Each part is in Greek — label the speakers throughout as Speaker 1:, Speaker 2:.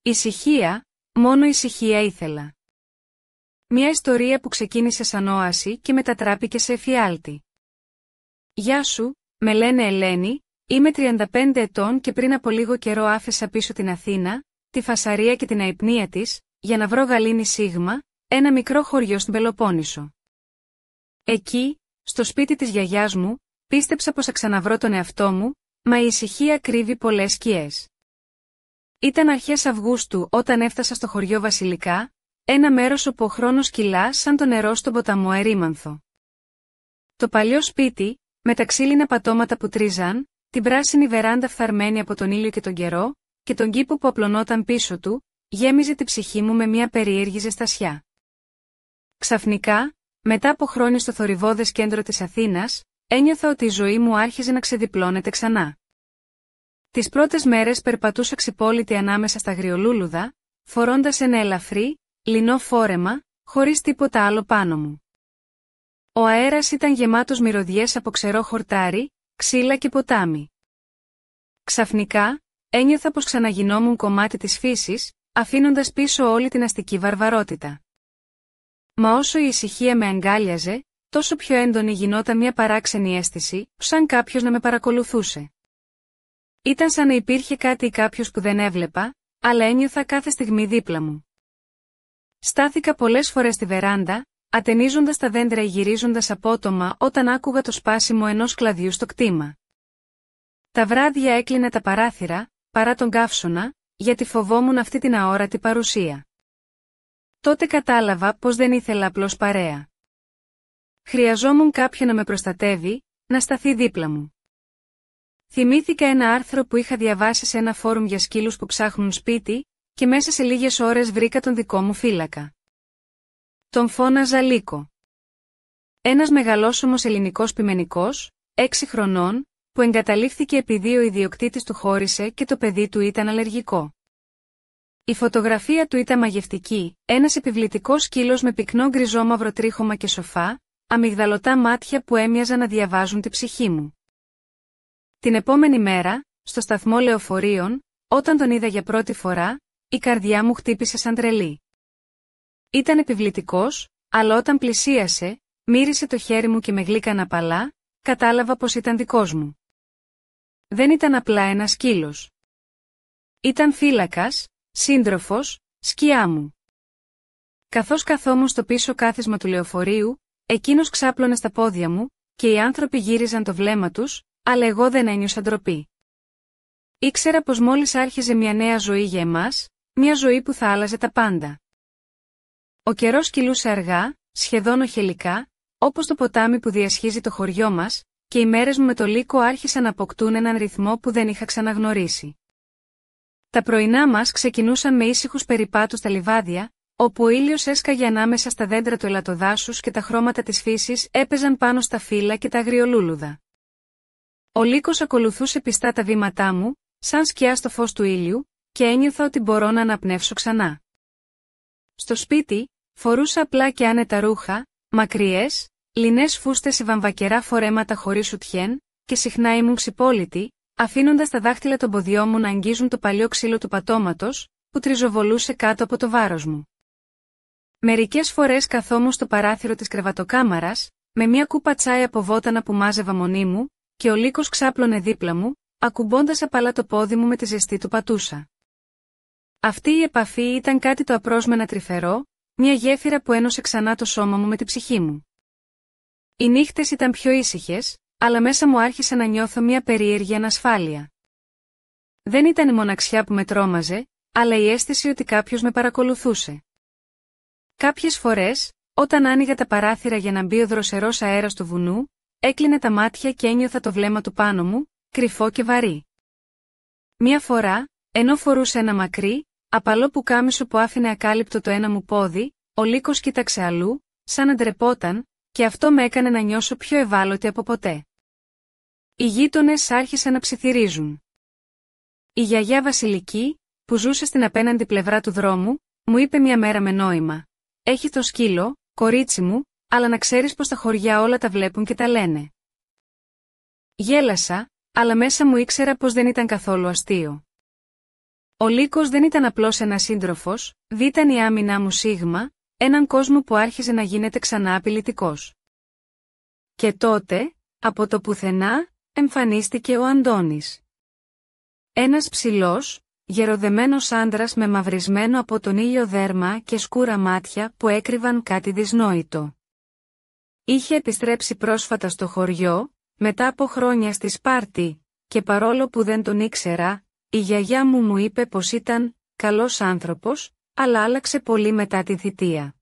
Speaker 1: Ησυχία, μόνο ησυχία ήθελα. Μια ιστορία που ξεκίνησε σαν όαση και μετατράπηκε σε εφιάλτη. Γεια σου, με λένε Ελένη, είμαι 35 ετών και πριν από λίγο καιρό άφησα πίσω την Αθήνα, τη φασαρία και την αϊπνία της, για να βρω γαλήνη Σίγμα, ένα μικρό χωριό στην Πελοπόννησο. Εκεί, στο σπίτι της γιαγιάς μου, πίστεψα πως θα ξαναβρω τον εαυτό μου, μα η ησυχία κρύβει πολλές σκιές. Ήταν αρχές Αυγούστου όταν έφτασα στο χωριό Βασιλικά, ένα μέρος όπου ο χρόνος κυλά σαν το νερό στον ποταμό Ερήμανθο. Το παλιό σπίτι, με τα ξύλινα πατώματα που τρίζαν, την πράσινη βεράντα φθαρμένη από τον ήλιο και τον καιρό, και τον κήπο που απλωνόταν πίσω του, γέμιζε τη ψυχή μου με μια περίεργη ζεστασιά. Ξαφνικά, μετά από χρόνια στο θορυβώδες κέντρο της Αθήνας, ένιωθα ότι η ζωή μου άρχιζε να ξεδιπλώνεται ξανά. Τις πρώτες μέρες περπατούσα ξυπόλυτη ανάμεσα στα αγριολούλουδα, φορώντας ένα ελαφρύ, λινό φόρεμα, χωρίς τίποτα άλλο πάνω μου. Ο αέρας ήταν γεμάτος μυρωδιές από ξερό χορτάρι, ξύλα και ποτάμι. Ξαφνικά, ένιωθα πως ξαναγινόμουν κομμάτι της φύσης, αφήνοντας πίσω όλη την αστική βαρβαρότητα. Μα όσο η ησυχία με αγκάλιαζε, τόσο πιο έντονη γινόταν μια παράξενη αίσθηση, σαν κάποιος να με παρακολουθούσε. Ήταν σαν να υπήρχε κάτι ή κάποιος που δεν έβλεπα, αλλά ένιωθα κάθε στιγμή δίπλα μου. Στάθηκα πολλές φορές στη βεράντα, ατενίζοντας τα δέντρα ή γυρίζοντας απότομα όταν άκουγα το σπάσιμο ενός κλαδιού στο κτήμα. Τα βράδια έκλεινα τα παράθυρα, παρά τον καύσωνα, γιατί φοβόμουν αυτή την αόρατη παρουσία. Τότε κατάλαβα πως δεν ήθελα απλώς παρέα. Χρειαζόμουν κάποιον να με προστατεύει, να σταθεί δίπλα μου. Θυμήθηκα ένα άρθρο που είχα διαβάσει σε ένα φόρουμ για σκύλους που ψάχνουν σπίτι, και μέσα σε λίγες ώρες βρήκα τον δικό μου φύλακα. Τον φώναζα Λύκο. Ένας μεγαλόσωμος ελληνικός πειμενικός, 6 χρονών, που εγκαταλείφθηκε επειδή ο ιδιοκτήτης του χώρισε και το παιδί του ήταν αλλεργικό. Η φωτογραφία του ήταν μαγευτική, ένας επιβλητικός σκύλος με πυκνό γκριζόμαυρο τρίχωμα και σοφά, αμυγδαλωτά μάτια που έμοιαζαν να διαβάζουν τη ψυχή μου. Την επόμενη μέρα, στο σταθμό λεωφορείων, όταν τον είδα για πρώτη φορά, η καρδιά μου χτύπησε σαν τρελή. Ήταν επιβλητικός, αλλά όταν πλησίασε, μύρισε το χέρι μου και με γλύκανα απαλά, κατάλαβα πως ήταν δικός μου. Δεν ήταν απλά ένας σκύλος. Ήταν φύλακας, σύντροφος, σκιά μου. Καθώς καθόμουν στο πίσω κάθισμα του λεωφορείου, εκείνος ξάπλωνε στα πόδια μου, και οι άνθρωποι γύριζαν το βλέμμα τους, αλλά εγώ δεν ένιωσα ντροπή. Ήξερα πως μόλις άρχιζε μια νέα ζωή για εμάς, μια ζωή που θα άλλαζε τα πάντα. Ο καιρός κυλούσε αργά, σχεδόν οχελικά, όπως το ποτάμι που διασχίζει το χωριό μας, και οι μέρες μου με το Λύκο άρχισαν να αποκτούν έναν ρυθμό που δεν είχα ξαναγνωρίσει. Τα πρωινά μας ξεκινούσαν με ήσυχους περιπάτους στα λιβάδια, όπου ο ήλιος έσκαγε ανάμεσα στα δέντρα του ελατοδάσους και τα χρώματα της φύσης έπαιζαν πάνω στα φύλλα και τα αγριολούλουδα. Ο Λύκος ακολουθούσε πιστά τα βήματά μου, σαν σκιά στο φως του ήλιου, και ένιωθα ότι μπορώ να αναπνεύσω ξανά. Στο σπίτι, φορούσα απλά και άνετα ρούχα, μακριές, λινές φούστες σε βαμβακερά φορέματα χωρίς σουτιέν, και συχνά ήμουν ξυπόλυτη, αφήνοντας τα δάχτυλα των ποδιών μου να αγγίζουν το παλιό ξύλο του πατώματος, που τριζοβολούσε κάτω από το βάρος μου. Μερικές φορές καθόμουν στο παράθυρο της κρεβατοκάμαρας, με μια κούπα τσάι από βότανα που μάζευα μόνη μου, και ο Λύκος ξάπλωνε δίπλα μου, ακουμπώντας απαλά το πόδι μου με τη ζεστή του πατούσα. Αυτή η επαφή ήταν κάτι το απρόσμενα τρυφερό, μια γέφυρα που ένωσε ξανά το σώμα μου με τη ψυχή μου. Οι νύχτες ήταν πιο ήσυχες, αλλά μέσα μου άρχισε να νιώθω μια περίεργη ανασφάλεια. Δεν ήταν η μοναξιά που με τρόμαζε, αλλά η αίσθηση ότι κάποιος με παρακολουθούσε. Κάποιες φορές, όταν άνοιγα τα παράθυρα για να μπει ο δροσερός αέρας του βουνού, έκλεινε τα μάτια και ένιωθα το βλέμμα του πάνω μου, κρυφό και βαρύ. Μια φορά, ενώ φορούσε ένα μακρύ, απαλό πουκάμισο που άφηνε ακάλυπτο το ένα μου πόδι, ο Λύκος κοίταξε αλλού, σαν να ντρεπόταν, και αυτό με έκανε να νιώσω πιο ευάλωτη από ποτέ. Οι γείτονες άρχισαν να ψιθυρίζουν. Η γιαγιά Βασιλική, που ζούσε στην απέναντι πλευρά του δρόμου, μου είπε μια μέρα με νόημα: «Έχει το σκύλο, κορίτσι μου, αλλά να ξέρεις πως τα χωριά όλα τα βλέπουν και τα λένε». Γέλασα, αλλά μέσα μου ήξερα πως δεν ήταν καθόλου αστείο. Ο Λύκος δεν ήταν απλώς ένας σύντροφος, ήταν η άμυνά μου σίγμα, έναν κόσμο που άρχιζε να γίνεται ξανά απειλητικός. Και τότε, από το πουθενά, εμφανίστηκε ο Αντώνης. Ένας ψηλός, γεροδεμένος άντρας με μαυρισμένο από τον ήλιο δέρμα και σκούρα μάτια που έκρυβαν κάτι δυσνόητο. Είχε επιστρέψει πρόσφατα στο χωριό, μετά από χρόνια στη Σπάρτη, και παρόλο που δεν τον ήξερα, η γιαγιά μου είπε πως ήταν καλός άνθρωπος, αλλά άλλαξε πολύ μετά τη θητεία.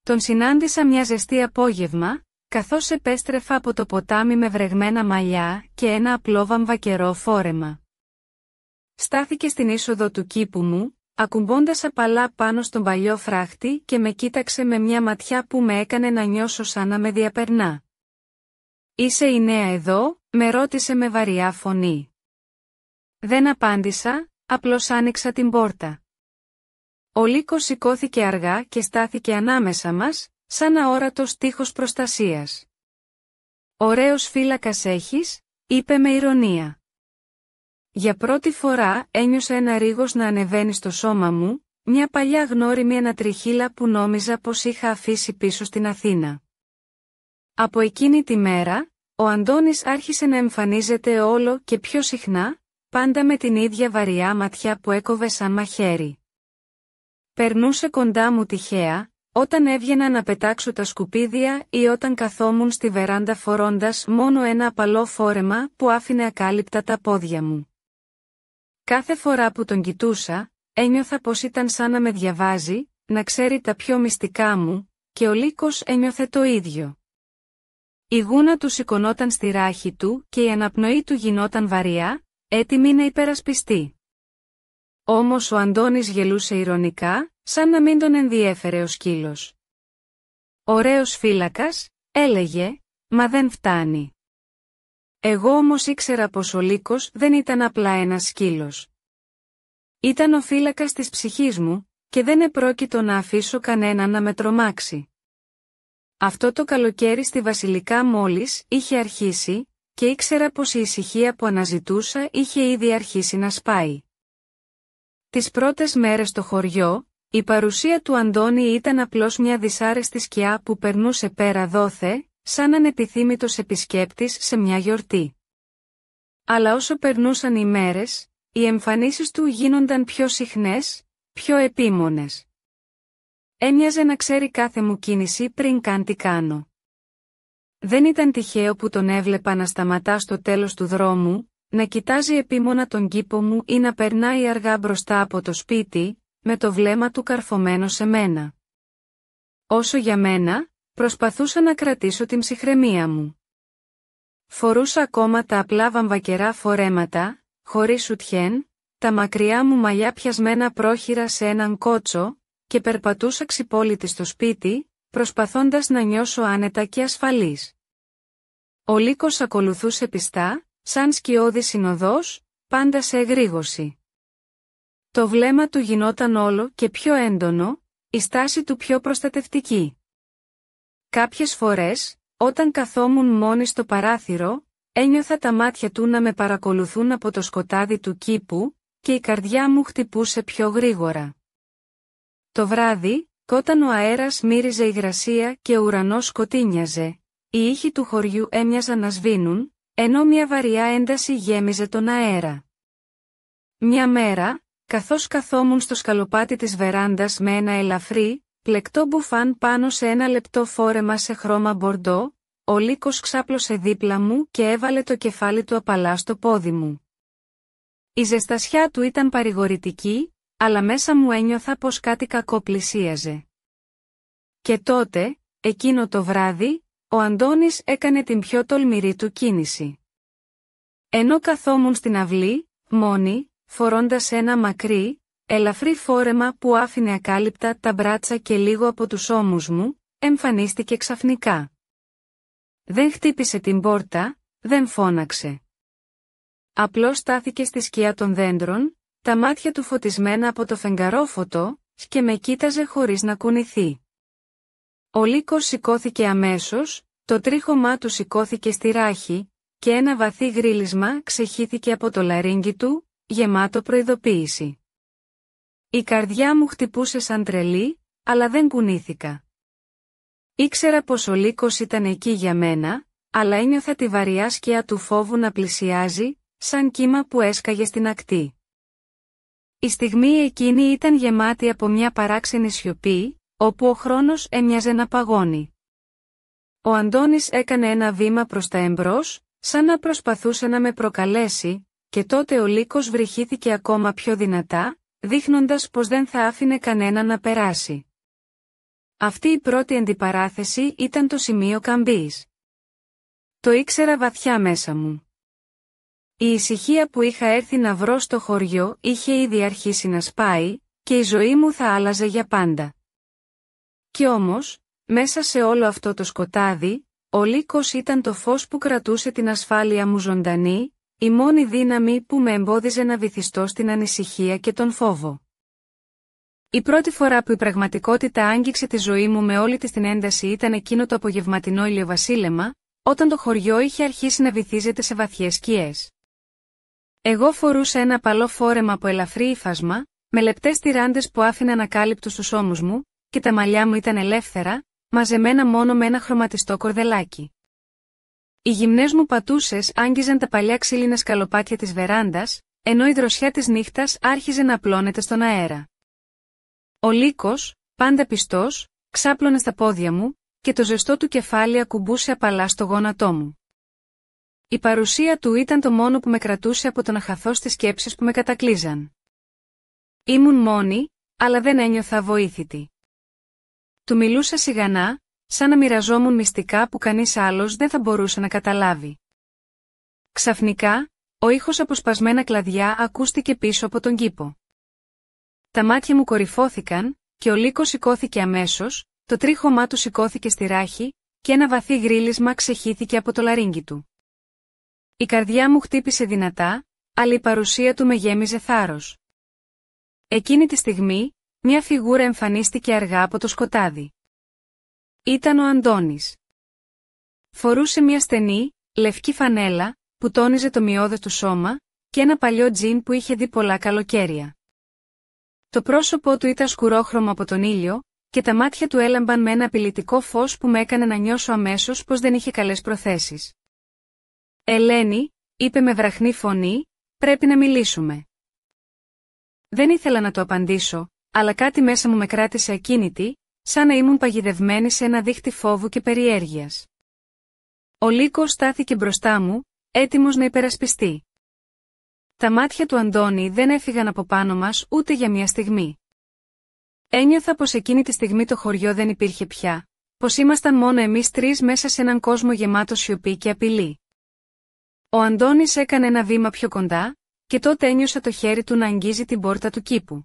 Speaker 1: Τον συνάντησα μια ζεστή απόγευμα, καθώς επέστρεφα από το ποτάμι με βρεγμένα μαλλιά και ένα απλό βαμβακερό φόρεμα. Στάθηκε στην είσοδο του κήπου μου, ακουμπώντας απαλά πάνω στον παλιό φράχτη και με κοίταξε με μια ματιά που με έκανε να νιώσω σαν να με διαπερνά. «Είσαι η νέα εδώ?» με ρώτησε με βαριά φωνή. Δεν απάντησα, απλώς άνοιξα την πόρτα. Ο Λύκος σηκώθηκε αργά και στάθηκε ανάμεσα μας, σαν αόρατος τείχος προστασίας. «Ωραίος φύλακας έχεις?» είπε με ηρωνία. Για πρώτη φορά ένιωσα ένα ρίγος να ανεβαίνει στο σώμα μου, μια παλιά γνώριμη ανατριχύλα που νόμιζα πως είχα αφήσει πίσω στην Αθήνα. Από εκείνη τη μέρα, ο Αντώνης άρχισε να εμφανίζεται όλο και πιο συχνά, πάντα με την ίδια βαριά ματιά που έκοβε σαν μαχαίρι. Περνούσε κοντά μου τυχαία, όταν έβγαινα να πετάξω τα σκουπίδια ή όταν καθόμουν στη βεράντα φορώντας μόνο ένα απαλό φόρεμα που άφηνε ακάλυπτα τα πόδια μου. Κάθε φορά που τον κοιτούσα, ένιωθα πως ήταν σαν να με διαβάζει, να ξέρει τα πιο μυστικά μου, και ο Λύκος ένιωθε το ίδιο. Η γούνα του σηκωνόταν στη ράχη του και η αναπνοή του γινόταν βαριά, έτοιμη να υπερασπιστεί. Όμως ο Αντώνης γελούσε ειρωνικά, σαν να μην τον ενδιέφερε ο σκύλος. «Ωραίος φύλακας», έλεγε, «μα δεν φτάνει». Εγώ όμως ήξερα πως ο Λύκος δεν ήταν απλά ένας σκύλος. Ήταν ο φύλακας της ψυχής μου, και δεν επρόκειτο να αφήσω κανέναν να με τρομάξει. Αυτό το καλοκαίρι στη Βασιλικά μόλις είχε αρχίσει, και ήξερα πως η ησυχία που αναζητούσα είχε ήδη αρχίσει να σπάει. Τις πρώτες μέρες στο χωριό, η παρουσία του Αντώνη ήταν απλώς μια δυσάρεστη σκιά που περνούσε πέρα δόθε, σαν ανεπιθύμητος επισκέπτης σε μια γιορτή. Αλλά όσο περνούσαν οι μέρες, οι εμφανίσεις του γίνονταν πιο συχνές, πιο επίμονες. Έμοιαζε να ξέρει κάθε μου κίνηση πριν καν τι κάνω. Δεν ήταν τυχαίο που τον έβλεπα να σταματά στο τέλος του δρόμου, να κοιτάζει επίμονα τον κήπο μου ή να περνάει αργά μπροστά από το σπίτι, με το βλέμμα του καρφωμένο σε μένα. Όσο για μένα, προσπαθούσα να κρατήσω την ψυχραιμία μου. Φορούσα ακόμα τα απλά βαμβακερά φορέματα, χωρίς σουτιέν, τα μακριά μου μαλλιά πιασμένα πρόχειρα σε έναν κότσο, και περπατούσα ξυπόλυτη στο σπίτι, προσπαθώντας να νιώσω άνετα και ασφαλής. Ο Λύκος ακολουθούσε πιστά, σαν σκιώδη συνοδός, πάντα σε εγρήγορση. Το βλέμμα του γινόταν όλο και πιο έντονο, η στάση του πιο προστατευτική. Κάποιες φορές, όταν καθόμουν μόνη στο παράθυρο, ένιωθα τα μάτια του να με παρακολουθούν από το σκοτάδι του κήπου, και η καρδιά μου χτυπούσε πιο γρήγορα. Το βράδυ, όταν ο αέρας μύριζε υγρασία και ο ουρανός σκοτίνιαζε, οι ήχοι του χωριού έμοιαζαν να σβήνουν, ενώ μια βαριά ένταση γέμιζε τον αέρα. Μια μέρα, καθώς καθόμουν στο σκαλοπάτι της βεράντας με ένα ελαφρύ, πλεκτό μπουφάν πάνω σε ένα λεπτό φόρεμα σε χρώμα μπορντό, ο Λύκος ξάπλωσε δίπλα μου και έβαλε το κεφάλι του απαλά στο πόδι μου. Η ζεστασιά του ήταν παρηγορητική, αλλά μέσα μου ένιωθα πως κάτι κακό πλησίαζε. Και τότε, εκείνο το βράδυ, ο Αντώνης έκανε την πιο τολμηρή του κίνηση. Ενώ καθόμουν στην αυλή, μόνη, φορώντας ένα μακρύ, ελαφρύ φόρεμα που άφηνε ακάλυπτα τα μπράτσα και λίγο από τους ώμους μου, εμφανίστηκε ξαφνικά. Δεν χτύπησε την πόρτα, δεν φώναξε. Απλώς στάθηκε στη σκιά των δέντρων, τα μάτια του φωτισμένα από το φεγγαρόφωτο, και με κοίταζε χωρίς να κουνηθεί. Ο Λύκος σηκώθηκε αμέσως, το τρίχωμά του σηκώθηκε στη ράχη, και ένα βαθύ γρύλισμα ξεχύθηκε από το λαρύγγι του, γεμάτο προειδοποίηση. Η καρδιά μου χτυπούσε σαν τρελή, αλλά δεν κουνήθηκα. Ήξερα πως ο λύκος ήταν εκεί για μένα, αλλά ένιωθα τη βαριά σκιά του φόβου να πλησιάζει, σαν κύμα που έσκαγε στην ακτή. Η στιγμή εκείνη ήταν γεμάτη από μια παράξενη σιωπή, όπου ο χρόνος έμοιαζε να παγώνει. Ο Αντώνης έκανε ένα βήμα προς τα εμπρός, σαν να προσπαθούσε να με προκαλέσει, και τότε ο λύκος βρυχήθηκε ακόμα πιο δυνατά, δείχνοντας πως δεν θα άφηνε κανένα να περάσει. Αυτή η πρώτη αντιπαράθεση ήταν το σημείο καμπής. Το ήξερα βαθιά μέσα μου. Η ησυχία που είχα έρθει να βρω στο χωριό είχε ήδη αρχίσει να σπάει, και η ζωή μου θα άλλαζε για πάντα. Κι όμως, μέσα σε όλο αυτό το σκοτάδι, ο λύκος ήταν το φως που κρατούσε την ασφάλεια μου ζωντανή, η μόνη δύναμη που με εμπόδιζε να βυθιστώ στην ανησυχία και τον φόβο. Η πρώτη φορά που η πραγματικότητα άγγιξε τη ζωή μου με όλη της την ένταση ήταν εκείνο το απογευματινό ηλιοβασίλεμα, όταν το χωριό είχε αρχίσει να βυθίζεται σε βαθιές σκιές. Εγώ φορούσα ένα παλό φόρεμα από ελαφρύ ύφασμα, με λεπτές τυράντες που άφηναν ακάλυπτους στους ώμους μου, και τα μαλλιά μου ήταν ελεύθερα, μαζεμένα μόνο με ένα χρωματιστό κορδελάκι. Οι γυμνές μου πατούσες άγγιζαν τα παλιά ξύλινα σκαλοπάτια της βεράντας, ενώ η δροσιά της νύχτας άρχιζε να απλώνεται στον αέρα. Ο λύκος, πάντα πιστός, ξάπλωνε στα πόδια μου, και το ζεστό του κεφάλι ακουμπούσε απαλά στο γόνατό μου. Η παρουσία του ήταν το μόνο που με κρατούσε από το να χαθώ στις σκέψεις που με κατακλείζαν. Ήμουν μόνη, αλλά δεν ένιωθα βοήθητη. Του μιλούσα σιγανά, σαν να μοιραζόμουν μυστικά που κανείς άλλος δεν θα μπορούσε να καταλάβει. Ξαφνικά, ο ήχος από σπασμένα κλαδιά ακούστηκε πίσω από τον κήπο. Τα μάτια μου κορυφώθηκαν, και ο λύκος σηκώθηκε αμέσως, το τρίχωμά του σηκώθηκε στη ράχη, και ένα βαθύ γρύλισμα ξεχύθηκε από το λαρύγγι του. Η καρδιά μου χτύπησε δυνατά, αλλά η παρουσία του με γέμιζε θάρρος. Εκείνη τη στιγμή, μια φιγούρα εμφανίστηκε αργά από το σκοτάδι. Ήταν ο Αντώνης. Φορούσε μια στενή, λευκή φανέλα, που τόνιζε το μειώδες του σώμα, και ένα παλιό τζιν που είχε δει πολλά καλοκαίρια. Το πρόσωπό του ήταν σκουρόχρωμο από τον ήλιο, και τα μάτια του έλαμπαν με ένα απειλητικό φως που με έκανε να νιώσω αμέσως πως δεν είχε καλές προθέσεις. «Ελένη», είπε με βραχνή φωνή, «πρέπει να μιλήσουμε». Δεν ήθελα να το απαντήσω, αλλά κάτι μέσα μου με κράτησε ακίνητη, σαν να ήμουν παγιδευμένη σε ένα δίχτυ φόβου και περιέργειας. Ο λύκος στάθηκε μπροστά μου, έτοιμος να υπερασπιστεί. Τα μάτια του Αντώνη δεν έφυγαν από πάνω μας ούτε για μια στιγμή. Ένιωθα πως εκείνη τη στιγμή το χωριό δεν υπήρχε πια, πως ήμασταν μόνο εμείς τρεις μέσα σε έναν κόσμο γεμάτο σιωπή και απειλή. Ο Αντώνης έκανε ένα βήμα πιο κοντά, και τότε ένιωσα το χέρι του να αγγίζει την πόρτα του κήπου.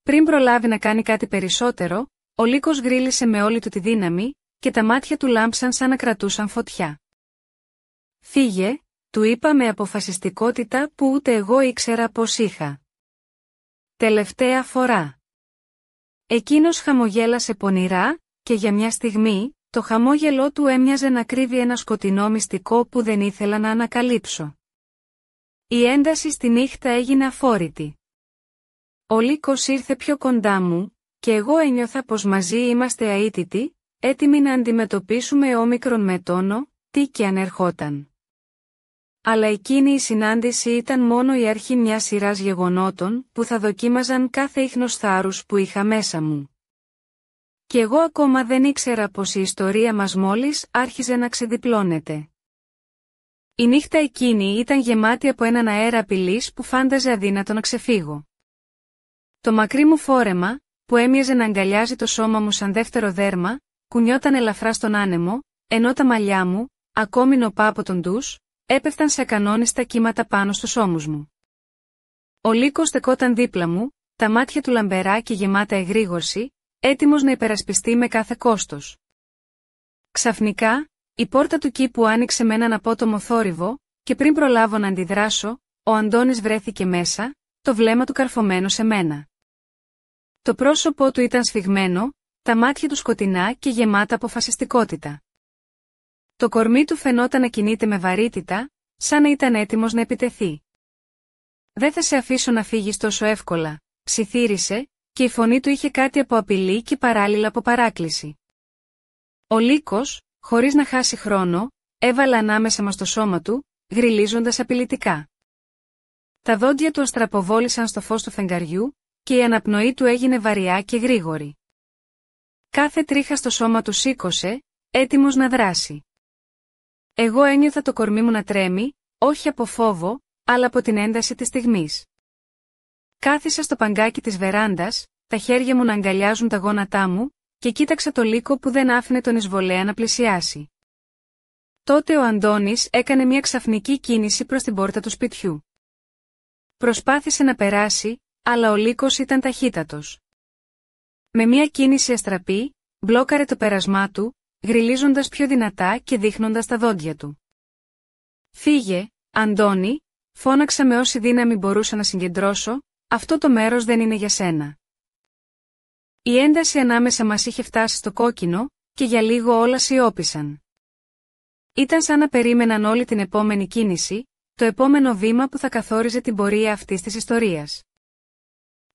Speaker 1: Πριν προλάβει να κάνει κάτι περισσότερο, ο λύκος γρύλισε με όλη του τη δύναμη, και τα μάτια του λάμψαν σαν να κρατούσαν φωτιά. «Φύγε», του είπα με αποφασιστικότητα που ούτε εγώ ήξερα πως είχα. «Τελευταία φορά». Εκείνος χαμογέλασε πονηρά, και για μια στιγμή, το χαμόγελό του έμοιαζε να κρύβει ένα σκοτεινό μυστικό που δεν ήθελα να ανακαλύψω. Η ένταση στη νύχτα έγινε αφόρητη. Ο λύκος ήρθε πιο κοντά μου, και εγώ ένιωθα πως μαζί είμαστε αίτητοι, έτοιμοι να αντιμετωπίσουμε όμικρον με τόνο, τι και αν ερχόταν. Αλλά εκείνη η συνάντηση ήταν μόνο η αρχή μιας σειράς γεγονότων που θα δοκίμαζαν κάθε ίχνος θάρρους που είχα μέσα μου. Και εγώ ακόμα δεν ήξερα πως η ιστορία μας μόλις άρχιζε να ξεδιπλώνεται. Η νύχτα εκείνη ήταν γεμάτη από έναν αέρα απειλής που φάνταζε αδύνατο να ξεφύγω. Το μακρύ μου φόρεμα, που έμοιαζε να αγκαλιάζει το σώμα μου σαν δεύτερο δέρμα, κουνιόταν ελαφρά στον άνεμο, ενώ τα μαλλιά μου, ακόμη νοπά από τον ντους, έπεφταν σε ακανόνιστα κύματα πάνω στους ώμους μου. Ο λύκος στεκόταν δίπλα μου, τα μάτια του λαμπερά και γεμάτα εγρήγορση, έτοιμος να υπερασπιστεί με κάθε κόστος. Ξαφνικά, η πόρτα του κήπου άνοιξε με έναν απότομο θόρυβο, και πριν προλάβω να αντιδράσω, ο Αντώνης βρέθηκε μέσα, το βλέμμα του καρφωμένο σε μένα. Το πρόσωπό του ήταν σφιγμένο, τα μάτια του σκοτεινά και γεμάτα αποφασιστικότητα. Το κορμί του φαινόταν να κινείται με βαρύτητα, σαν να ήταν έτοιμος να επιτεθεί. «Δεν θα σε αφήσω να φύγεις τόσο εύκολα», ψιθύρισε, και η φωνή του είχε κάτι από απειλή και παράλληλα από παράκληση. Ο Λύκος, χωρίς να χάσει χρόνο, έβαλε ανάμεσα μας το σώμα του, γρυλίζοντας απειλητικά. Τα δόντια του αστραποβόλησαν στο φως του φεγγαριού, και η αναπνοή του έγινε βαριά και γρήγορη. Κάθε τρίχα στο σώμα του σήκωσε, έτοιμος να δράσει. Εγώ ένιωθα το κορμί μου να τρέμει, όχι από φόβο, αλλά από την ένταση της στιγμής. Κάθισα στο παγκάκι της βεράντας, τα χέρια μου να αγκαλιάζουν τα γόνατά μου, και κοίταξα το Λύκο που δεν άφηνε τον εισβολέα να πλησιάσει. Τότε ο Αντώνης έκανε μια ξαφνική κίνηση προς την πόρτα του σπιτιού. Προσπάθησε να περάσει, αλλά ο Λύκος ήταν ταχύτατος. Με μια κίνηση αστραπή, μπλόκαρε το πέρασμά του, γρυλίζοντας πιο δυνατά και δείχνοντας τα δόντια του. «Φύγε, Αντώνη», φώναξα με όση δύναμη μπορούσα να συγκεντρώσω, «αυτό το μέρος δεν είναι για σένα». Η ένταση ανάμεσα μας είχε φτάσει στο κόκκινο, και για λίγο όλα σιώπησαν. Ήταν σαν να περίμεναν όλη την επόμενη κίνηση, το επόμενο βήμα που θα καθόριζε την πορεία αυτής της ιστορίας.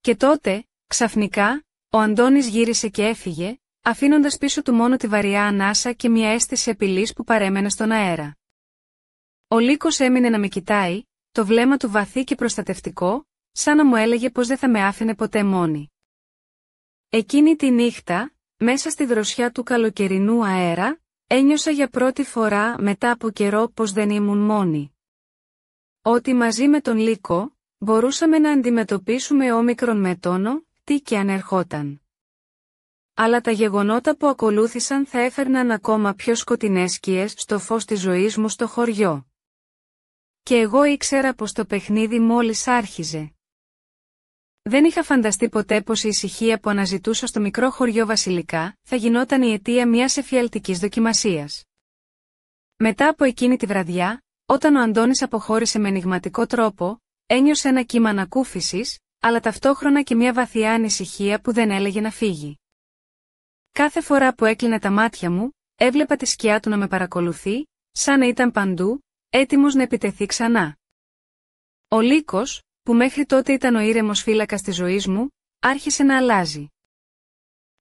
Speaker 1: Και τότε, ξαφνικά, ο Αντώνης γύρισε και έφυγε, αφήνοντας πίσω του μόνο τη βαριά ανάσα και μια αίσθηση απειλής που παρέμενε στον αέρα. Ο Λύκος έμεινε να με κοιτάει, το βλέμμα του βαθύ και προστατευτικό, σαν να μου έλεγε πως δεν θα με άφηνε ποτέ μόνη. Εκείνη τη νύχτα, μέσα στη δροσιά του καλοκαιρινού αέρα, ένιωσα για πρώτη φορά μετά από καιρό πως δεν ήμουν μόνη. Ότι μαζί με τον Λύκο, μπορούσαμε να αντιμετωπίσουμε όμικρον με τόνο, τι και αν ερχόταν. Αλλά τα γεγονότα που ακολούθησαν θα έφερναν ακόμα πιο σκοτεινές σκιές στο φως της ζωής μου στο χωριό. Και εγώ ήξερα πως το παιχνίδι μόλις άρχιζε. Δεν είχα φανταστεί ποτέ πως η ησυχία που αναζητούσα στο μικρό χωριό Βασιλικά θα γινόταν η αιτία μιας εφιαλτικής δοκιμασίας. Μετά από εκείνη τη βραδιά, όταν ο Αντώνης αποχώρησε με ενιγματικό τρόπο, ένιωσε ένα κύμα ανακούφισης, αλλά ταυτόχρονα και μια βαθιά ανησυχία που δεν έλεγε να φύγει. Κάθε φορά που έκλεινα τα μάτια μου, έβλεπα τη σκιά του να με παρακολουθεί, σαν να ήταν παντού, έτοιμος να επιτεθεί ξανά. Ο Λύκος, που μέχρι τότε ήταν ο ήρεμος φύλακας της ζωής μου, άρχισε να αλλάζει.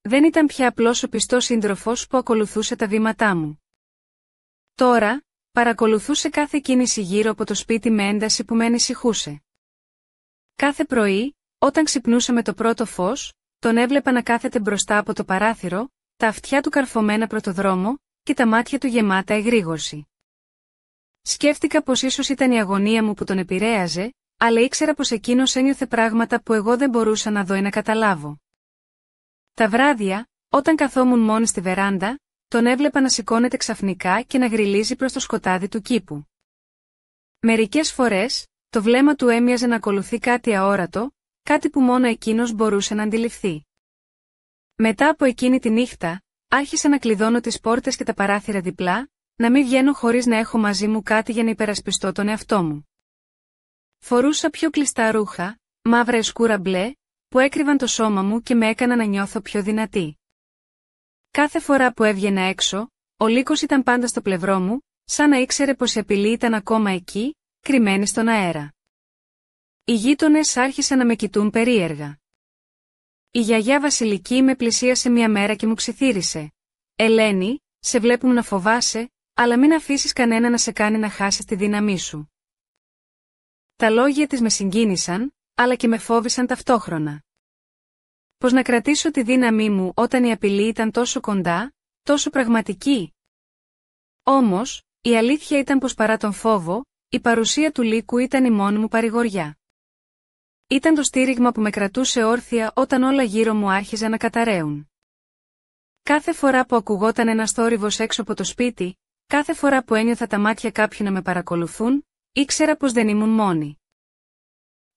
Speaker 1: Δεν ήταν πια απλώς ο πιστός σύντροφος που ακολουθούσε τα βήματά μου. Τώρα, παρακολουθούσε κάθε κίνηση γύρω από το σπίτι με ένταση που με ανησυχούσε. Κάθε πρωί, όταν ξυπνούσα με το πρώτο φως, τον έβλεπα να κάθεται μπροστά από το παράθυρο, τα αυτιά του καρφωμένα προς το δρόμο, και τα μάτια του γεμάτα εγρήγορση. Σκέφτηκα πως ίσως ήταν η αγωνία μου που τον επηρέαζε, αλλά ήξερα πως εκείνος ένιωθε πράγματα που εγώ δεν μπορούσα να δω ή να καταλάβω. Τα βράδια, όταν καθόμουν μόνη στη βεράντα, τον έβλεπα να σηκώνεται ξαφνικά και να γρυλίζει προς το σκοτάδι του κήπου. Μερικές φορές, το βλέμμα του έμοιαζε να ακολουθεί κάτι αόρατο, κάτι που μόνο εκείνος μπορούσε να αντιληφθεί. Μετά από εκείνη τη νύχτα, άρχισα να κλειδώνω τις πόρτες και τα παράθυρα διπλά, να μην βγαίνω χωρίς να έχω μαζί μου κάτι για να υπερασπιστώ τον εαυτό μου. Φορούσα πιο κλειστά ρούχα, μαύρα σκούρα μπλε, που έκρυβαν το σώμα μου και με έκαναν να νιώθω πιο δυνατή. Κάθε φορά που έβγαινα έξω, ο Λύκος ήταν πάντα στο πλευρό μου, σαν να ήξερε πως η απειλή ήταν ακόμα εκεί, κρυμμένη στον αέρα. Οι γείτονες άρχισαν να με κοιτούν περίεργα. Η γιαγιά Βασιλική με πλησίασε μια μέρα και μου ψιθύρισε. «Ελένη, σε βλέπουμε να φοβάσαι, αλλά μην αφήσεις κανένα να σε κάνει να χάσεις τη δύναμή σου». Τα λόγια της με συγκίνησαν, αλλά και με φόβησαν ταυτόχρονα. Πώς να κρατήσω τη δύναμή μου όταν η απειλή ήταν τόσο κοντά, τόσο πραγματική. Όμως, η αλήθεια ήταν πως παρά τον φόβο, η παρουσία του Λύκου ήταν η μόνη μου παρηγοριά. Ήταν το στήριγμα που με κρατούσε όρθια όταν όλα γύρω μου άρχιζαν να καταραίουν. Κάθε φορά που ακουγόταν ένας θόρυβος έξω από το σπίτι, κάθε φορά που ένιωθα τα μάτια κάποιου να με παρακολουθούν, ήξερα πως δεν ήμουν μόνη.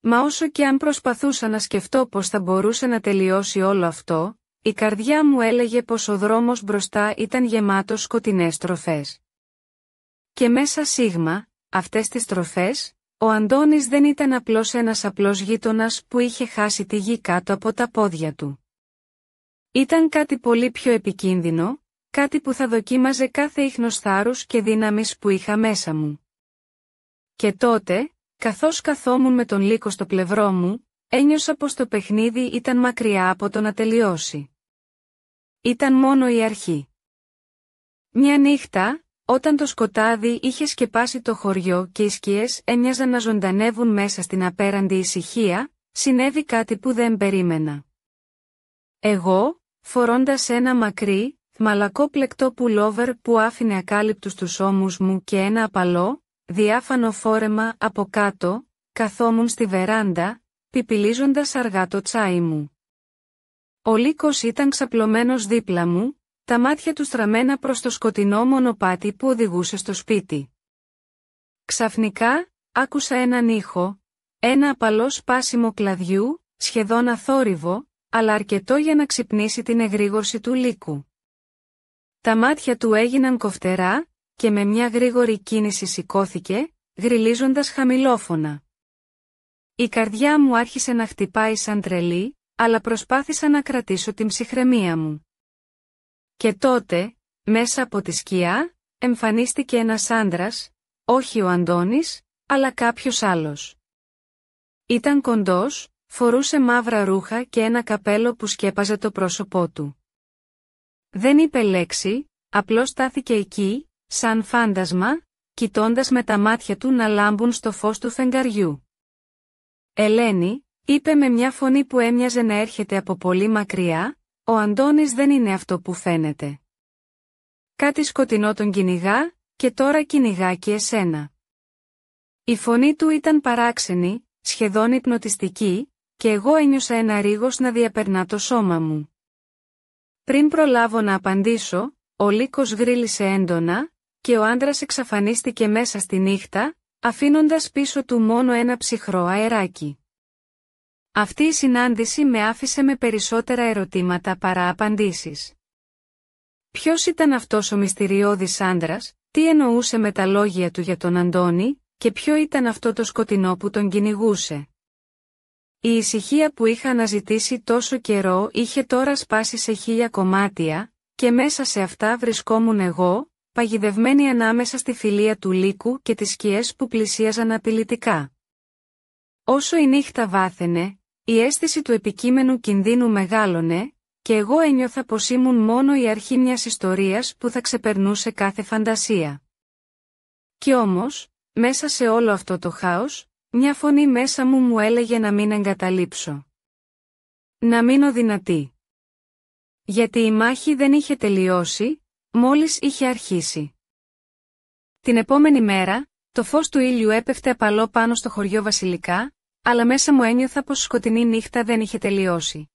Speaker 1: Μα όσο και αν προσπαθούσα να σκεφτώ πως θα μπορούσε να τελειώσει όλο αυτό, η καρδιά μου έλεγε πως ο δρόμος μπροστά ήταν γεμάτος σκοτεινές στροφές. Και μέσα αυτές τις στροφές, ο Αντώνης δεν ήταν απλώς ένας απλός γείτονας που είχε χάσει τη γη κάτω από τα πόδια του. Ήταν κάτι πολύ πιο επικίνδυνο, κάτι που θα δοκίμαζε κάθε ίχνος θάρρους και δύναμης που είχα μέσα μου. Και τότε, Καθώς καθόμουν με τον Λύκο στο πλευρό μου, ένιωσα πως το παιχνίδι ήταν μακριά από το να τελειώσει. Ήταν μόνο η αρχή. Μια νύχτα, όταν το σκοτάδι είχε σκεπάσει το χωριό και οι σκιές έμοιαζαν να ζωντανεύουν μέσα στην απέραντη ησυχία, συνέβη κάτι που δεν περίμενα. Εγώ, φορώντας ένα μακρύ, μαλακό πλεκτό πουλόβερ που άφηνε ακάλυπτους τους ώμους μου και ένα απαλό, διάφανο φόρεμα από κάτω, καθόμουν στη βεράντα, πιπιλίζοντας αργά το τσάι μου. Ο Λύκος ήταν ξαπλωμένος δίπλα μου, τα μάτια του στραμμένα προς το σκοτεινό μονοπάτι που οδηγούσε στο σπίτι. Ξαφνικά, άκουσα έναν ήχο, ένα απαλό σπάσιμο κλαδιού, σχεδόν αθόρυβο, αλλά αρκετό για να ξυπνήσει την εγρήγορση του Λύκου. Τα μάτια του έγιναν κοφτερά, και με μια γρήγορη κίνηση σηκώθηκε, γρυλίζοντας χαμηλόφωνα. Η καρδιά μου άρχισε να χτυπάει σαν τρελή, αλλά προσπάθησα να κρατήσω την ψυχραιμία μου. Και τότε, μέσα από τη σκιά, εμφανίστηκε ένας άντρας, όχι ο Αντώνης, αλλά κάποιος άλλος. Ήταν κοντός, φορούσε μαύρα ρούχα και ένα καπέλο που σκέπαζε το πρόσωπό του. Δεν είπε λέξη, απλώς στάθηκε εκεί, σαν φάντασμα, κοιτώντας με τα μάτια του να λάμπουν στο φως του φεγγαριού. «Ελένη», είπε με μια φωνή που έμοιαζε να έρχεται από πολύ μακριά, «ο Αντώνης δεν είναι αυτό που φαίνεται. Κάτι σκοτεινό τον κυνηγά, και τώρα κυνηγά και εσένα». Η φωνή του ήταν παράξενη, σχεδόν υπνοτιστική, και εγώ ένιωσα ένα ρίγος να διαπερνά το σώμα μου. Πριν προλάβω να απαντήσω, ο Λύκος γρύλισε έντονα, και ο άντρας εξαφανίστηκε μέσα στη νύχτα, αφήνοντας πίσω του μόνο ένα ψυχρό αεράκι. Αυτή η συνάντηση με άφησε με περισσότερα ερωτήματα παρά απαντήσεις. Ποιος ήταν αυτός ο μυστηριώδης άντρας, τι εννοούσε με τα λόγια του για τον Αντώνη, και ποιο ήταν αυτό το σκοτεινό που τον κυνηγούσε. Η ησυχία που είχα αναζητήσει τόσο καιρό είχε τώρα σπάσει σε 1000 κομμάτια, και μέσα σε αυτά βρισκόμουν εγώ, παγιδευμένη ανάμεσα στη φιλία του Λύκου και τις σκιές που πλησίαζαν απειλητικά. Όσο η νύχτα βάθαινε, η αίσθηση του επικείμενου κινδύνου μεγάλωνε, και εγώ ένιωθα πως ήμουν μόνο η αρχή μιας ιστορίας που θα ξεπερνούσε κάθε φαντασία. Κι όμως, μέσα σε όλο αυτό το χάος, μια φωνή μέσα μου έλεγε να μην εγκαταλείψω. Να μείνω δυνατή. Γιατί η μάχη δεν είχε τελειώσει, μόλις είχε αρχίσει. Την επόμενη μέρα, το φως του ήλιου έπεφτε απαλό πάνω στο χωριό Βασιλικά, αλλά μέσα μου ένιωθα πως η σκοτεινή νύχτα δεν είχε τελειώσει.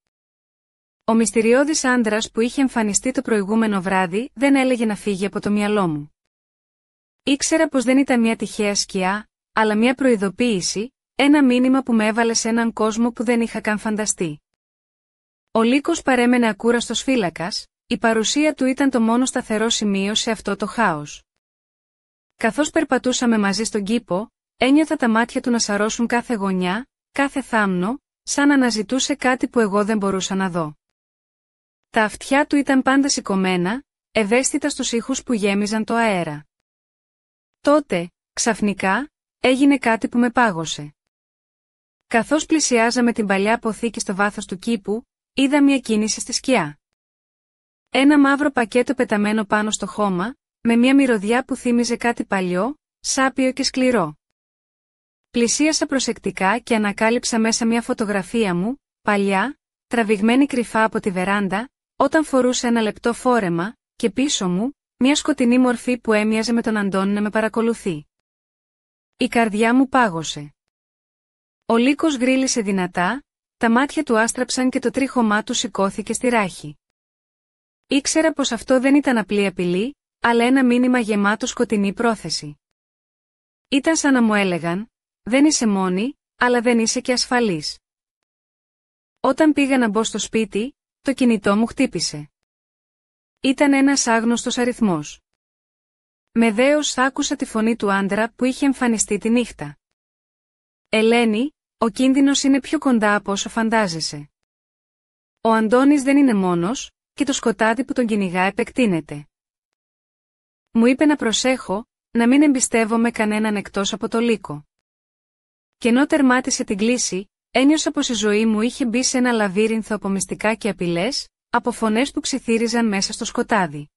Speaker 1: Ο μυστηριώδης άντρας που είχε εμφανιστεί το προηγούμενο βράδυ δεν έλεγε να φύγει από το μυαλό μου. Ήξερα πως δεν ήταν μια τυχαία σκιά, αλλά μια προειδοποίηση, ένα μήνυμα που με έβαλε σε έναν κόσμο που δεν είχα καν φανταστεί. Ο Λύκος παρέμενε ακούραστος φύλακας, η παρουσία του ήταν το μόνο σταθερό σημείο σε αυτό το χάος. Καθώς περπατούσαμε μαζί στον κήπο, ένιωθα τα μάτια του να σαρώσουν κάθε γωνιά, κάθε θάμνο, σαν να αναζητούσε κάτι που εγώ δεν μπορούσα να δω. Τα αυτιά του ήταν πάντα σηκωμένα, ευαίσθητα στους ήχους που γέμιζαν το αέρα. Τότε, ξαφνικά, έγινε κάτι που με πάγωσε. Καθώς πλησιάζαμε την παλιά αποθήκη στο βάθος του κήπου, είδα μια κίνηση στη σκιά. Ένα μαύρο πακέτο πεταμένο πάνω στο χώμα, με μια μυρωδιά που θύμιζε κάτι παλιό, σάπιο και σκληρό. Πλησίασα προσεκτικά και ανακάλυψα μέσα μια φωτογραφία μου, παλιά, τραβηγμένη κρυφά από τη βεράντα, όταν φορούσα ένα λεπτό φόρεμα, και πίσω μου, μια σκοτεινή μορφή που έμοιαζε με τον Αντώνη να με παρακολουθεί. Η καρδιά μου πάγωσε. Ο Λύκος γρύλισε δυνατά, τα μάτια του άστραψαν και το τρίχωμά του σηκώθηκε στη ράχη. Ήξερα πως αυτό δεν ήταν απλή απειλή, αλλά ένα μήνυμα γεμάτο σκοτεινή πρόθεση. Ήταν σαν να μου έλεγαν, δεν είσαι μόνη, αλλά δεν είσαι και ασφαλής. Όταν πήγα να μπω στο σπίτι, το κινητό μου χτύπησε. Ήταν ένας άγνωστος αριθμός. Με δέος άκουσα τη φωνή του άντρα που είχε εμφανιστεί τη νύχτα. «Ελένη, ο κίνδυνος είναι πιο κοντά από όσο φαντάζεσαι. Ο Αντώνης δεν είναι μόνος, και το σκοτάδι που τον κυνηγά επεκτείνεται». Μου είπε να προσέχω, να μην εμπιστεύομαι κανέναν εκτός από το Λύκο. Και ενώ τερμάτισε την κλίση, ένιωσα πως η ζωή μου είχε μπει σε ένα λαβύρινθο από μυστικά και απειλές, από φωνές που ξυθύριζαν μέσα στο σκοτάδι.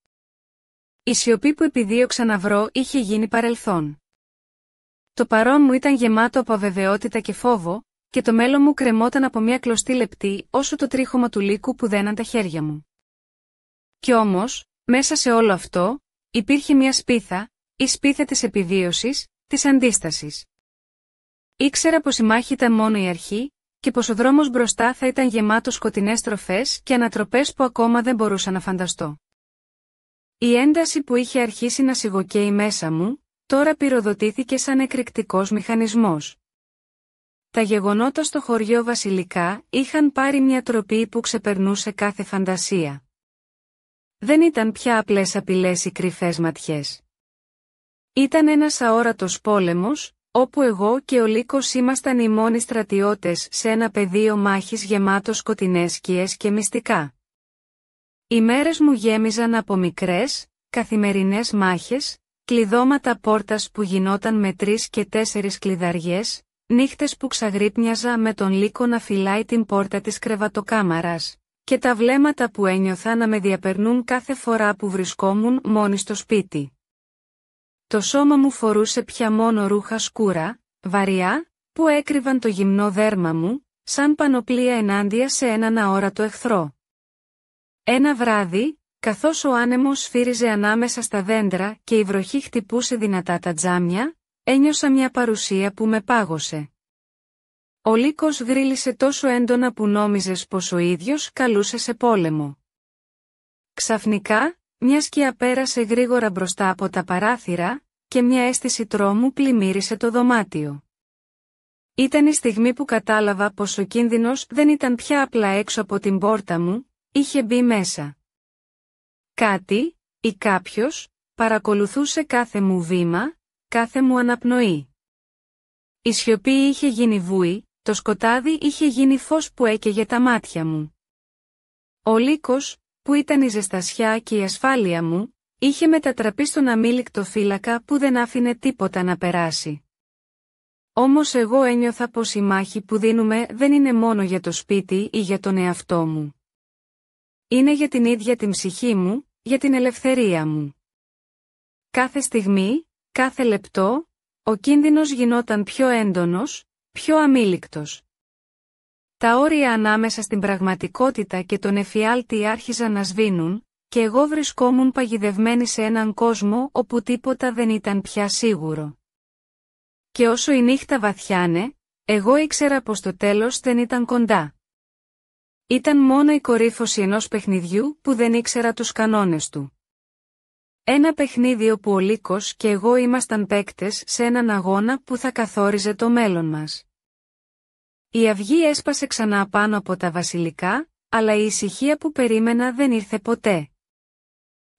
Speaker 1: Η σιωπή που επιδίωξα να βρω είχε γίνει παρελθόν. Το παρόν μου ήταν γεμάτο από αβεβαιότητα και φόβο, και το μέλλον μου κρεμόταν από μια κλωστή λεπτή όσο το τρίχωμα του λύκου που δέναν τα χέρια μου. Κι όμως, μέσα σε όλο αυτό, υπήρχε μια σπίθα, η σπίθα της επιβίωσης, της αντίστασης. Ήξερα πως η μάχη ήταν μόνο η αρχή, και πως ο δρόμος μπροστά θα ήταν γεμάτος σκοτεινές τροφές και ανατροπές που ακόμα δεν μπορούσα να φανταστώ. Η ένταση που είχε αρχίσει να σιγοκαίει μέσα μου, τώρα πυροδοτήθηκε σαν εκρηκτικός μηχανισμός. Τα γεγονότα στο χωριό Βασιλικά είχαν πάρει μια τροπή που ξεπερνούσε κάθε φαντασία. Δεν ήταν πια απλές απειλές ή κρυφές ματιές. Ήταν ένας αόρατος πόλεμος, όπου εγώ και ο Λύκος ήμασταν οι μόνοι στρατιώτες σε ένα πεδίο μάχης γεμάτο σκοτεινές σκιές και μυστικά. Οι μέρες μου γέμιζαν από μικρές, καθημερινές μάχες, κλειδώματα πόρτας που γινόταν με 3 και 4 κλειδαριές, νύχτες που ξαγρύπνιαζα με τον Λύκο να φυλάει την πόρτα της κρεβατοκάμαρας, και τα βλέμματα που ένιωθα να με διαπερνούν κάθε φορά που βρισκόμουν μόνη στο σπίτι. Το σώμα μου φορούσε πια μόνο ρούχα σκούρα, βαριά, που έκρυβαν το γυμνό δέρμα μου, σαν πανοπλία ενάντια σε έναν αόρατο εχθρό. Ένα βράδυ, καθώς ο άνεμος σφύριζε ανάμεσα στα δέντρα και η βροχή χτυπούσε δυνατά τα τζάμια, ένιωσα μια παρουσία που με πάγωσε. Ο Λύκος γρίλησε τόσο έντονα που νόμιζες πως ο ίδιος καλούσε σε πόλεμο. Ξαφνικά, μια σκιά πέρασε γρήγορα μπροστά από τα παράθυρα, και μια αίσθηση τρόμου πλημμύρισε το δωμάτιο. Ήταν η στιγμή που κατάλαβα πως ο κίνδυνος δεν ήταν πια απλά έξω από την πόρτα μου, είχε μπει μέσα. Κάτι, ή κάποιος, παρακολουθούσε κάθε μου βήμα, κάθε μου αναπνοή. Η σιωπή είχε γίνει βούη, το σκοτάδι είχε γίνει φως που έκαιγε τα μάτια μου. Ο Λύκος, που ήταν η ζεστασιά και η ασφάλεια μου, είχε μετατραπεί στον αμήλικτο φύλακα που δεν άφηνε τίποτα να περάσει. Όμως εγώ ένιωθα πως η μάχη που δίνουμε δεν είναι μόνο για το σπίτι ή για τον εαυτό μου. Είναι για την ίδια την ψυχή μου, για την ελευθερία μου. Κάθε στιγμή, κάθε λεπτό, ο κίνδυνος γινόταν πιο έντονος, πιο αμήλικτος. Τα όρια ανάμεσα στην πραγματικότητα και τον εφιάλτη άρχιζαν να σβήνουν, και εγώ βρισκόμουν παγιδευμένη σε έναν κόσμο όπου τίποτα δεν ήταν πια σίγουρο. Και όσο η νύχτα βαθιάνε, εγώ ήξερα πως το τέλος δεν ήταν κοντά. Ήταν μόνο η κορύφωση ενός παιχνιδιού που δεν ήξερα τους κανόνες του. Ένα παιχνίδι όπου ο Λύκος και εγώ ήμασταν παίκτες σε έναν αγώνα που θα καθόριζε το μέλλον μας. Η αυγή έσπασε ξανά πάνω από τα βασιλικά, αλλά η ησυχία που περίμενα δεν ήρθε ποτέ.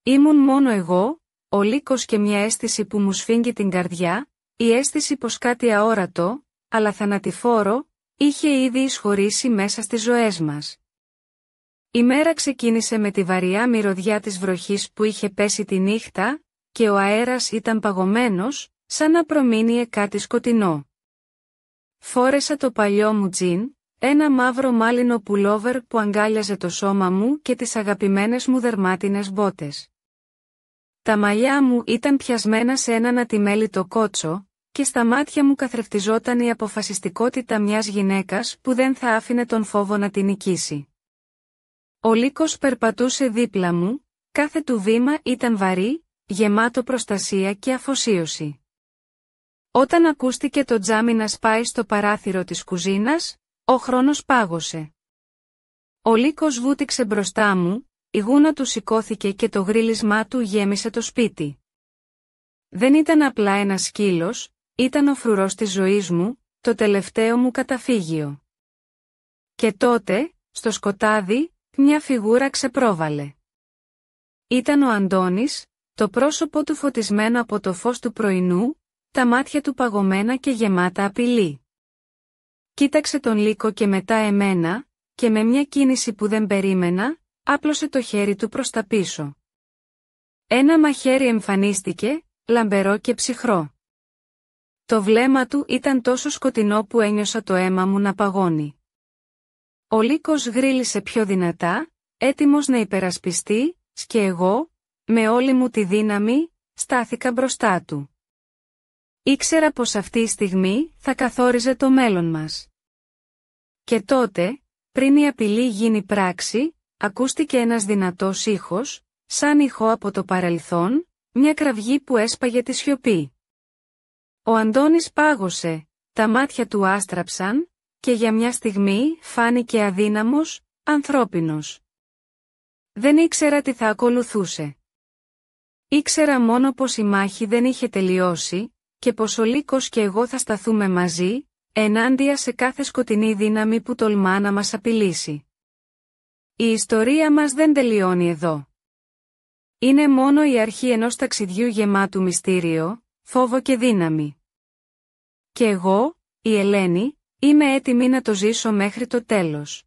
Speaker 1: Ήμουν μόνο εγώ, ο Λύκος και μια αίσθηση που μου σφίγγει την καρδιά, η αίσθηση πως κάτι αόρατο, αλλά θανατηφόρο, είχε ήδη εισχωρήσει μέσα στις ζωές μας. Η μέρα ξεκίνησε με τη βαριά μυρωδιά της βροχής που είχε πέσει τη νύχτα, και ο αέρας ήταν παγωμένος, σαν να προμείνει κάτι σκοτεινό. Φόρεσα το παλιό μου τζιν, ένα μαύρο μάλινο πουλόβερ που αγκάλιαζε το σώμα μου και τις αγαπημένες μου δερμάτινες μπότες. Τα μαλλιά μου ήταν πιασμένα σε έναν ατιμέλιτο κότσο, και στα μάτια μου καθρεφτιζόταν η αποφασιστικότητα μιας γυναίκας που δεν θα άφηνε τον φόβο να την νικήσει. Ο Λύκος περπατούσε δίπλα μου, κάθε του βήμα ήταν βαρύ, γεμάτο προστασία και αφοσίωση. Όταν ακούστηκε το τζάμι να σπάει στο παράθυρο της κουζίνας, ο χρόνος πάγωσε. Ο Λύκος βούτυξε μπροστά μου, η γούνα του σηκώθηκε και το γρίλισμά του γέμισε το σπίτι. Δεν ήταν απλά ένας σκύλος, ήταν ο φρουρός της ζωής μου, το τελευταίο μου καταφύγιο. Και τότε, στο σκοτάδι, μια φιγούρα ξεπρόβαλε. Ήταν ο Αντώνης, το πρόσωπο του φωτισμένο από το φως του πρωινού, τα μάτια του παγωμένα και γεμάτα απειλή. Κοίταξε τον Λύκο και μετά εμένα, και με μια κίνηση που δεν περίμενα, άπλωσε το χέρι του προς τα πίσω. Ένα μαχαίρι εμφανίστηκε, λαμπερό και ψυχρό. Το βλέμμα του ήταν τόσο σκοτεινό που ένιωσα το αίμα μου να παγώνει. Ο Λύκος γρύλισε πιο δυνατά, έτοιμος να υπερασπιστεί, και εγώ, με όλη μου τη δύναμη, στάθηκα μπροστά του. Ήξερα πως αυτή η στιγμή θα καθόριζε το μέλλον μας. Και τότε, πριν η απειλή γίνει πράξη, ακούστηκε ένας δυνατός ήχος, σαν ήχο από το παρελθόν, μια κραυγή που έσπαγε τη σιωπή. Ο Αντώνης πάγωσε, τα μάτια του άστραψαν, και για μια στιγμή φάνηκε αδύναμος, ανθρώπινος. Δεν ήξερα τι θα ακολουθούσε. Ήξερα μόνο πως η μάχη δεν είχε τελειώσει, και πως ο Λύκος και εγώ θα σταθούμε μαζί, ενάντια σε κάθε σκοτεινή δύναμη που τολμά να μας απειλήσει. Η ιστορία μας δεν τελειώνει εδώ. Είναι μόνο η αρχή ενός ταξιδιού γεμάτου μυστήριο, φόβο και δύναμη. Και εγώ, η Ελένη, είμαι έτοιμη να το ζήσω μέχρι το τέλος.